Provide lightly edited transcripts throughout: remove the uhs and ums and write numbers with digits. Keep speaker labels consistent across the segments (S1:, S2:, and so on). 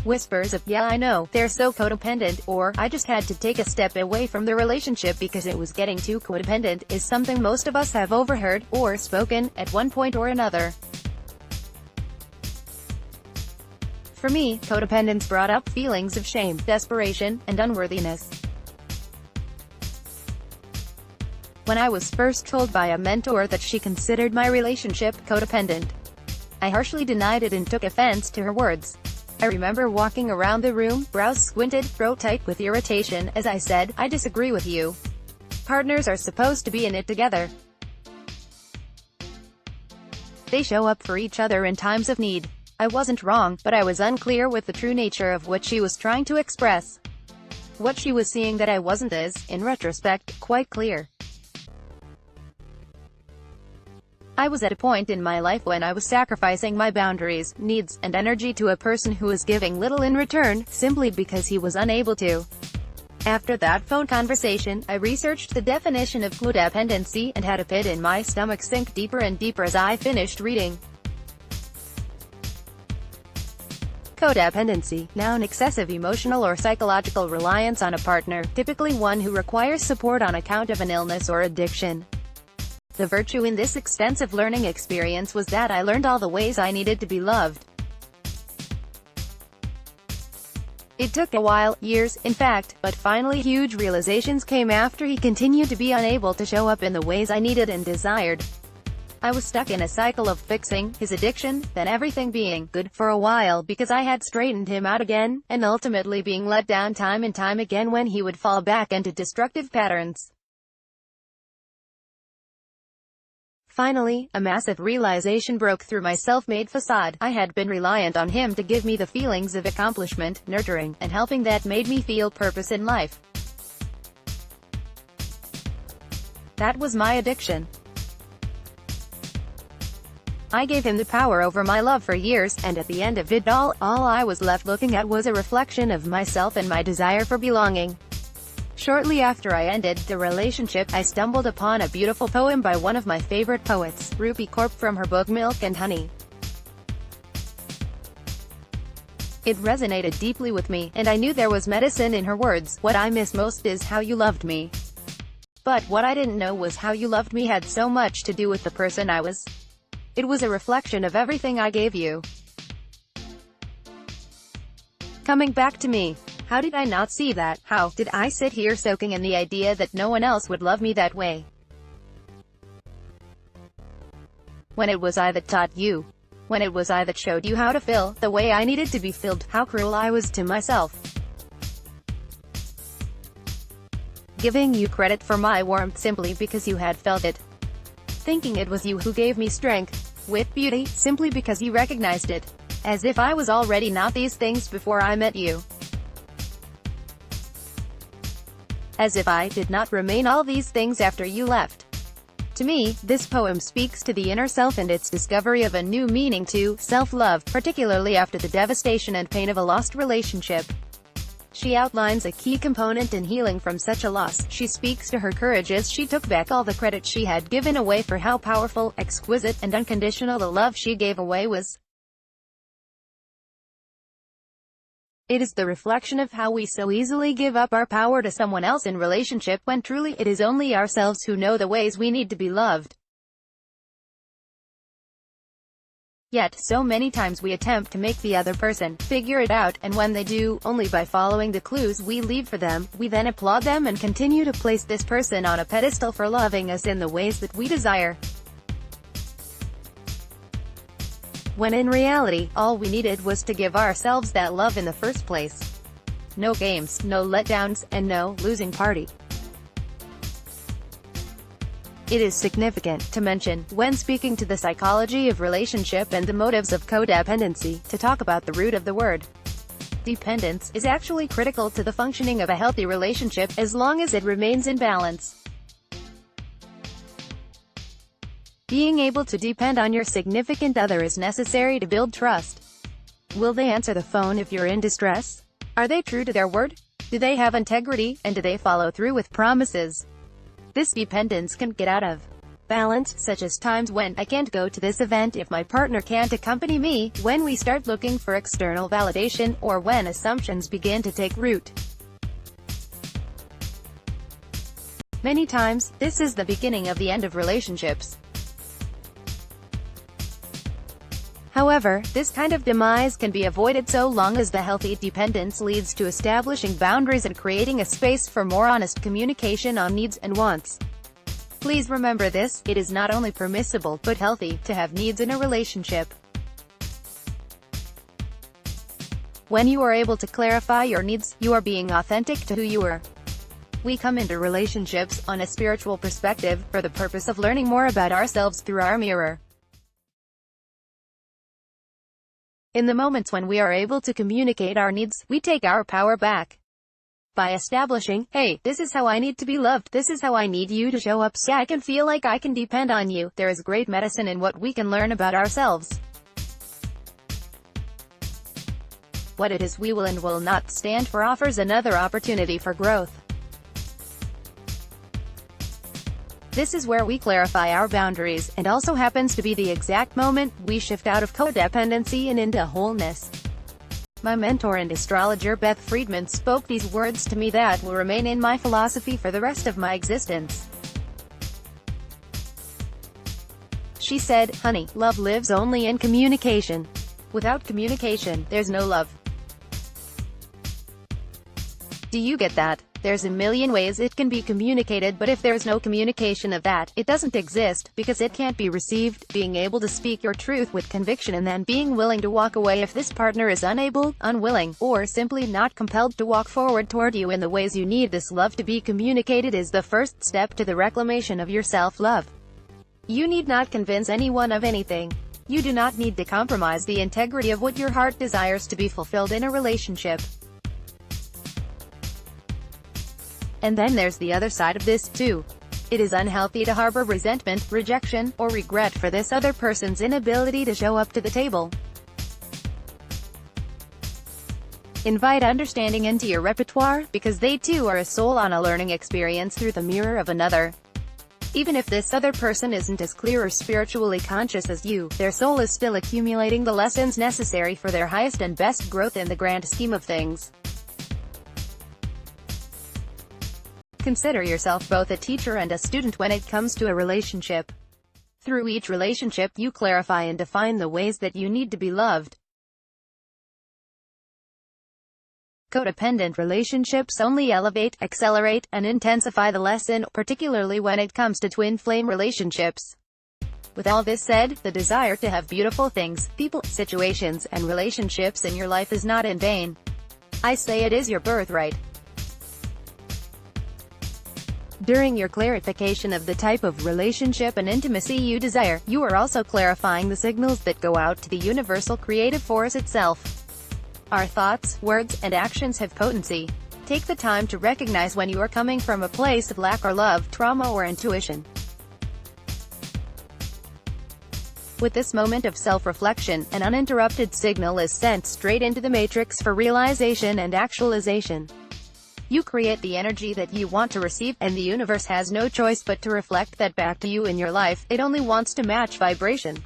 S1: Whispers of, "Yeah, I know, they're so codependent," or "I just had to take a step away from the relationship because it was getting too codependent," is something most of us have overheard, or spoken, at one point or another. For me, codependence brought up feelings of shame, desperation, and unworthiness. When I was first told by a mentor that she considered my relationship codependent, I harshly denied it and took offense to her words. I remember walking around the room, brows squinted, throat tight with irritation, as I said, "I disagree with you. Partners are supposed to be in it together. They show up for each other in times of need." I wasn't wrong, but I was unclear with the true nature of what she was trying to express. What she was seeing that I wasn't is, in retrospect, quite clear. I was at a point in my life when I was sacrificing my boundaries, needs, and energy to a person who was giving little in return, simply because he was unable to. After that phone conversation, I researched the definition of codependency, and had a pit in my stomach sink deeper and deeper as I finished reading. Codependency, noun, excessive emotional or psychological reliance on a partner, typically one who requires support on account of an illness or addiction. The virtue in this extensive learning experience was that I learned all the ways I needed to be loved. It took a while, years, in fact, but finally huge realizations came after he continued to be unable to show up in the ways I needed and desired. I was stuck in a cycle of fixing his addiction, then everything being good for a while because I had straightened him out again, and ultimately being let down time and time again when he would fall back into destructive patterns. Finally, a massive realization broke through my self-made facade. I had been reliant on him to give me the feelings of accomplishment, nurturing, and helping that made me feel purpose in life. That was my addiction. I gave him the power over my love for years, and at the end of it all I was left looking at was a reflection of myself and my desire for belonging. Shortly after I ended the relationship, I stumbled upon a beautiful poem by one of my favorite poets, Rupi Kaur, from her book Milk and Honey. It resonated deeply with me, and I knew there was medicine in her words. "What I miss most is how you loved me. But what I didn't know was how you loved me had so much to do with the person I was. It was a reflection of everything I gave you. Coming back to me. How did I not see that? How did I sit here soaking in the idea that no one else would love me that way? When it was I that taught you. When it was I that showed you how to feel the way I needed to be filled. How cruel I was to myself. Giving you credit for my warmth simply because you had felt it. Thinking it was you who gave me strength, wit, beauty, simply because you recognized it. As if I was already not these things before I met you. As if I did not remain all these things after you left. To me, this poem speaks to the inner self and its discovery of a new meaning to self-love, particularly after the devastation and pain of a lost relationship. She outlines a key component in healing from such a loss. She speaks to her courage as she took back all the credit she had given away for how powerful, exquisite, and unconditional the love she gave away was. It is the reflection of how we so easily give up our power to someone else in relationship when truly it is only ourselves who know the ways we need to be loved. Yet, so many times we attempt to make the other person figure it out, and when they do, only by following the clues we leave for them, we then applaud them and continue to place this person on a pedestal for loving us in the ways that we desire. When in reality, all we needed was to give ourselves that love in the first place. No games, no letdowns, and no losing party. It is significant to mention, when speaking to the psychology of relationship and the motives of codependency, to talk about the root of the word. Dependence is actually critical to the functioning of a healthy relationship, as long as it remains in balance. Being able to depend on your significant other is necessary to build trust. Will they answer the phone if you're in distress? Are they true to their word? Do they have integrity, and do they follow through with promises? This dependence can get out of Balance, such as times when I can't go to this event if my partner can't accompany me, when we start looking for external validation, or when assumptions begin to take root. Many times, this is the beginning of the end of relationships. However, this kind of demise can be avoided so long as the healthy dependence leads to establishing boundaries and creating a space for more honest communication on needs and wants. Please remember this: it is not only permissible, but healthy, to have needs in a relationship. When you are able to clarify your needs, you are being authentic to who you are. We come into relationships, on a spiritual perspective, for the purpose of learning more about ourselves through our mirror. In the moments when we are able to communicate our needs, we take our power back. By establishing, hey, this is how I need to be loved, this is how I need you to show up so I can feel like I can depend on you, there is great medicine in what we can learn about ourselves. What it is we will and will not stand for offers another opportunity for growth. This is where we clarify our boundaries, and also happens to be the exact moment we shift out of codependency and into wholeness. My mentor and astrologer Beth Friedman spoke these words to me that will remain in my philosophy for the rest of my existence. She said, "Honey, love lives only in communication. Without communication, there's no love." Do you get that? There's a million ways it can be communicated, but if there's no communication of that, it doesn't exist, because it can't be received. Being able to speak your truth with conviction and then being willing to walk away if this partner is unable, unwilling, or simply not compelled to walk forward toward you in the ways you need this love to be communicated is the first step to the reclamation of your self-love. You need not convince anyone of anything. You do not need to compromise the integrity of what your heart desires to be fulfilled in a relationship. And then there's the other side of this, too. It is unhealthy to harbor resentment, rejection, or regret for this other person's inability to show up to the table. Invite understanding into your repertoire, because they too are a soul on a learning experience through the mirror of another. Even if this other person isn't as clear or spiritually conscious as you, their soul is still accumulating the lessons necessary for their highest and best growth in the grand scheme of things. Consider yourself both a teacher and a student when it comes to a relationship. Through each relationship, you clarify and define the ways that you need to be loved. Codependent relationships only elevate, accelerate, and intensify the lesson, particularly when it comes to twin flame relationships. With all this said, the desire to have beautiful things, people, situations, and relationships in your life is not in vain. I say it is your birthright. During your clarification of the type of relationship and intimacy you desire, you are also clarifying the signals that go out to the universal creative force itself. Our thoughts, words, and actions have potency. Take the time to recognize when you are coming from a place of lack or love, trauma or intuition. With this moment of self-reflection, an uninterrupted signal is sent straight into the matrix for realization and actualization. You create the energy that you want to receive, and the universe has no choice but to reflect that back to you in your life. It only wants to match vibration.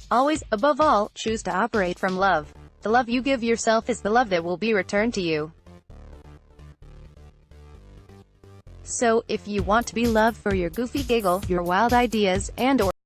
S1: Always, above all, choose to operate from love. The love you give yourself is the love that will be returned to you. So, if you want to be loved for your goofy giggle, your wild ideas, and/or